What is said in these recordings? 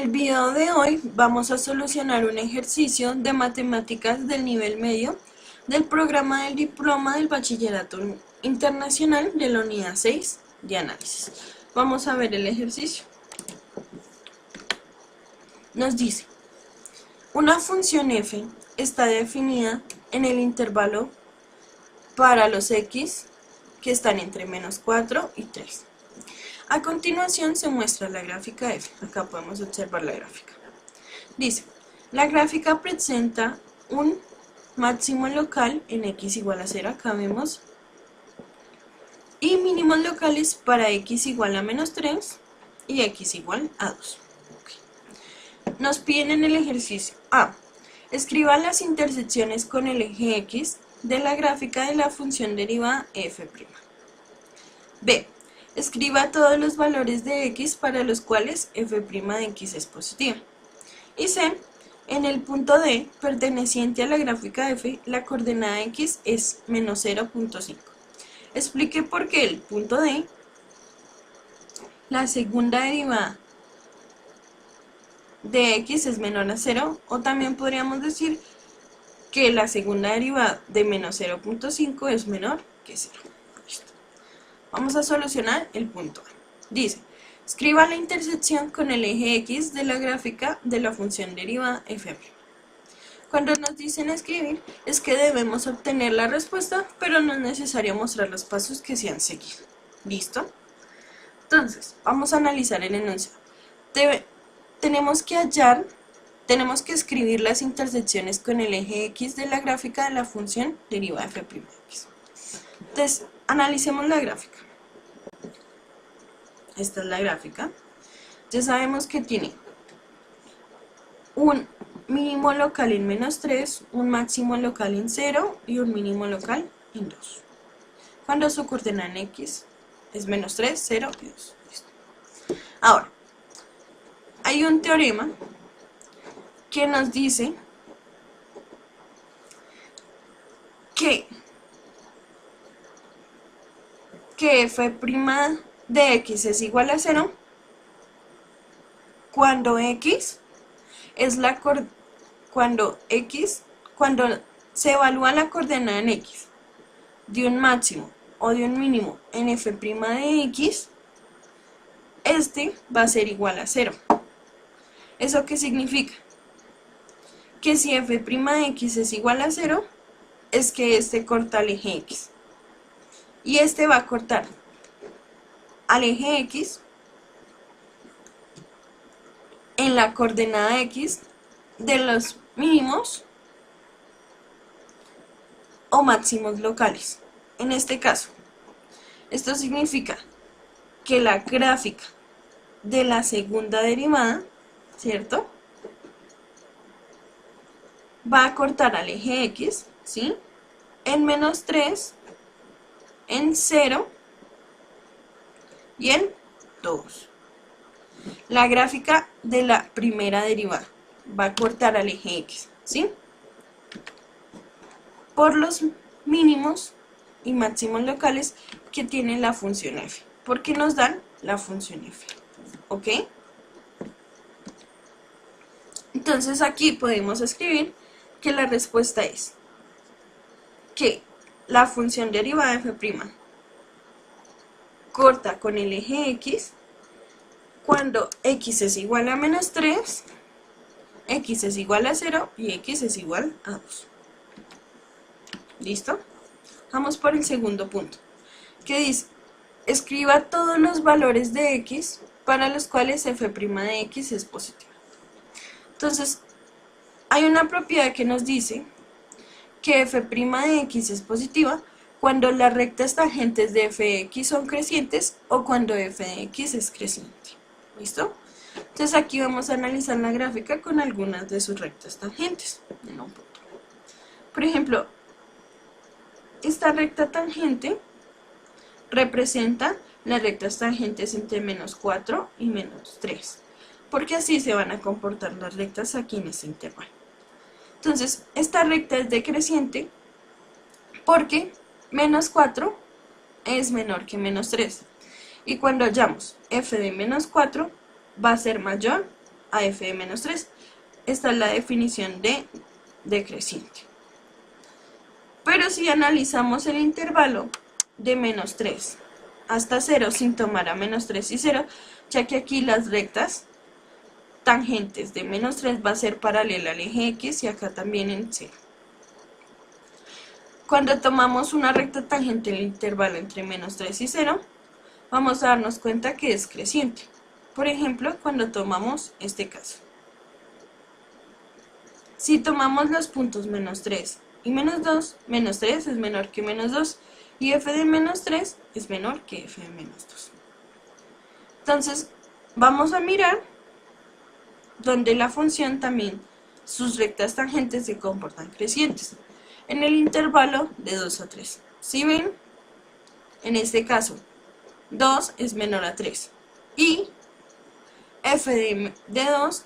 el video de hoy vamos a solucionar un ejercicio de matemáticas del nivel medio del programa del diploma del Bachillerato Internacional de la unidad 6 de análisis. Vamos a ver el ejercicio. Nos dice, una función f está definida en el intervalo para los x que están entre -4 y 3. A continuación se muestra la gráfica f. Acá podemos observar la gráfica. Dice, la gráfica presenta un máximo local en x igual a 0, acá vemos, y mínimos locales para x igual a -3 y x igual a 2. Okay. Nos piden en el ejercicio A, escriba las intersecciones con el eje x de la gráfica de la función derivada f'. B, escriba todos los valores de x para los cuales f' de x es positiva. Y C, en el punto D, perteneciente a la gráfica f, la coordenada x es -0.5. Explique por qué el punto D, la segunda derivada de x es menor a 0, o también podríamos decir que la segunda derivada de -0.5 es menor que 0. Listo. Vamos a solucionar el punto A. Dice, escriba la intersección con el eje x de la gráfica de la función derivada f'. Cuando nos dicen escribir, es que debemos obtener la respuesta, pero no es necesario mostrar los pasos que se han seguido. ¿Listo? Entonces, vamos a analizar el enunciado. Tenemos que escribir las intersecciones con el eje x de la gráfica de la función derivada f'. Entonces, analicemos la gráfica. Esta es la gráfica. Ya sabemos que tiene un mínimo local en -3, un máximo local en 0 y un mínimo local en 2. Cuando su coordenada en x es -3, 0 y 2. Listo. Ahora, hay un teorema que nos dice que f' de x es igual a 0 cuando se evalúa la coordenada en x de un máximo o de un mínimo en f' de x, este va a ser igual a 0. ¿Eso qué significa? Que si f' de x es igual a 0, es que este corta al eje x. Y este va a cortar al eje x en la coordenada x de los mínimos o máximos locales. En este caso, esto significa que la gráfica de la segunda derivada, ¿cierto?, va a cortar al eje x, ¿sí?, en -3, en 0 y en 2. La gráfica de la primera derivada va a cortar al eje x, ¿sí?, por los mínimos y máximos locales que tiene la función f, porque nos dan la función f, ¿ok? Entonces aquí podemos escribir que la respuesta es que la función derivada de f' corta con el eje x cuando x es igual a -3, x es igual a 0 y x es igual a 2. ¿Listo? Vamos por el segundo punto, que dice, escriba todos los valores de x para los cuales f' de x es positiva. Entonces, hay una propiedad que nos dice que f' de x es positiva cuando las rectas tangentes de f de x son crecientes o cuando f de x es creciente. ¿Listo? Entonces aquí vamos a analizar la gráfica con algunas de sus rectas tangentes. Por ejemplo, esta recta tangente representa las rectas tangentes entre -4 y -3, porque así se van a comportar las rectas aquí en este intervalo. Entonces, esta recta es decreciente porque -4 es menor que -3. Y cuando hallamos f de -4 va a ser mayor a f de menos 3. Esta es la definición de decreciente. Pero si analizamos el intervalo de menos 3 hasta 0 sin tomar a menos 3 y 0, ya que aquí las rectas tangentes de menos 3 va a ser paralela al eje X y acá también en 0. Cuando tomamos una recta tangente en el intervalo entre menos 3 y 0, vamos a darnos cuenta que es creciente. Por ejemplo, cuando tomamos este caso. Si tomamos los puntos menos 3 y menos 2, menos 3 es menor que menos 2 y f de menos 3 es menor que f de menos 2. Entonces, vamos a mirar donde la función también, sus rectas tangentes se comportan crecientes, en el intervalo de 2 a 3. Si ven, en este caso, 2 es menor a 3 y f de 2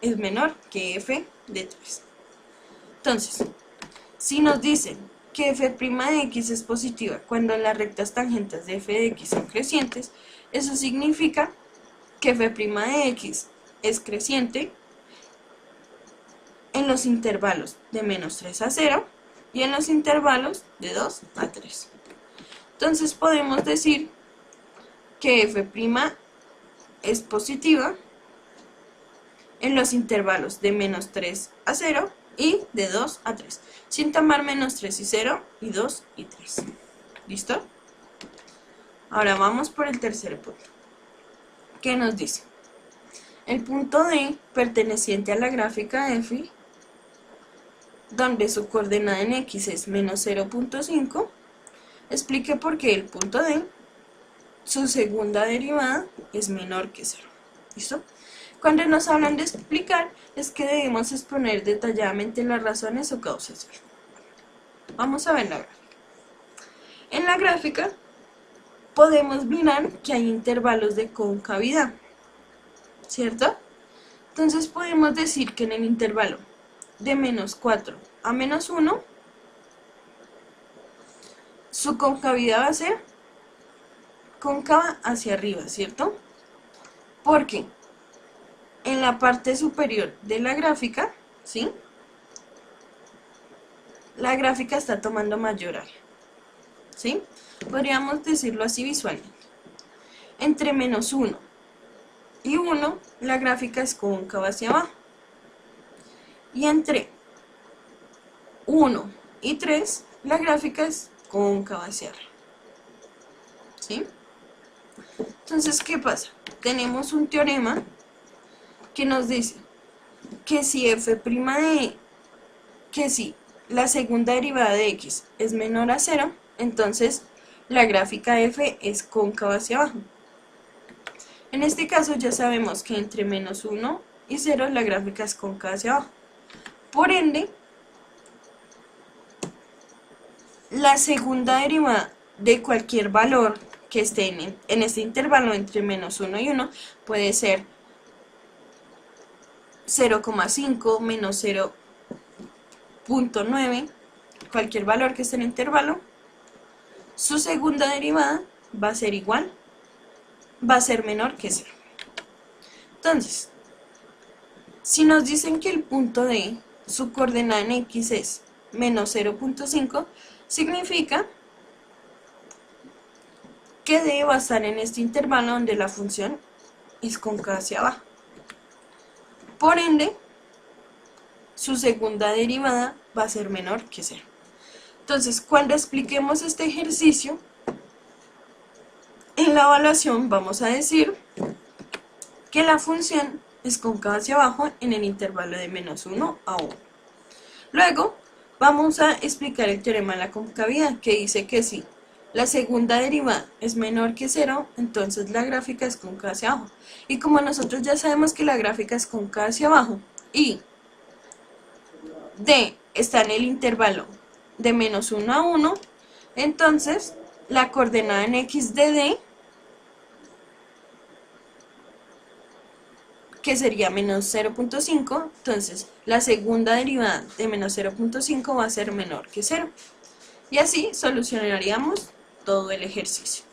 es menor que f de 3. Entonces, si nos dicen que f' de x es positiva cuando las rectas tangentes de f de x son crecientes, eso significa que f' de x es creciente en los intervalos de menos 3 a 0 y en los intervalos de 2 a 3. Entonces podemos decir que f' es positiva en los intervalos de menos 3 a 0 y de 2 a 3, sin tomar menos 3 y 0 y 2 y 3. ¿Listo? Ahora vamos por el tercer punto. ¿Qué nos dice? El punto D, perteneciente a la gráfica f, donde su coordenada en x es menos 0.5, explique por qué el punto D, su segunda derivada es menor que 0. ¿Listo? Cuando nos hablan de explicar, es que debemos exponer detalladamente las razones o causas. Vamos a ver la gráfica. En la gráfica podemos mirar que hay intervalos de concavidad, ¿cierto? Entonces podemos decir que en el intervalo de menos 4 a menos 1, su concavidad va a ser cóncava hacia arriba, ¿cierto? Porque en la parte superior de la gráfica, ¿sí?, la gráfica está tomando mayor área, ¿sí? Podríamos decirlo así visualmente. Entre menos 1 y 1, la gráfica es cóncava hacia abajo. Y entre 1 y 3, la gráfica es cóncava hacia arriba, ¿sí? Entonces, ¿qué pasa? Tenemos un teorema que nos dice que si si la segunda derivada de x es menor a 0, entonces la gráfica f es cóncava hacia abajo. En este caso ya sabemos que entre menos 1 y 0 la gráfica es cóncava hacia abajo. Por ende, la segunda derivada de cualquier valor que esté en este intervalo entre menos 1 y 1 puede ser 0,5, menos 0.9, cualquier valor que esté en el intervalo, su segunda derivada va a ser igual, va a ser menor que 0. Entonces, si nos dicen que el punto D, su coordenada en x es menos 0.5, significa que D va a estar en este intervalo donde la función es cóncava hacia abajo. Por ende, su segunda derivada va a ser menor que 0. Entonces, cuando expliquemos este ejercicio, en la evaluación vamos a decir que la función es cóncava hacia abajo en el intervalo de menos 1 a 1. Luego, vamos a explicar el teorema de la concavidad, que dice que si la segunda derivada es menor que 0, entonces la gráfica es cóncava hacia abajo. Y como nosotros ya sabemos que la gráfica es cóncava hacia abajo y D está en el intervalo de menos 1 a 1, entonces la coordenada en x de D, que sería menos 0.5, entonces la segunda derivada de menos 0.5 va a ser menor que 0. Y así solucionaríamos todo el ejercicio.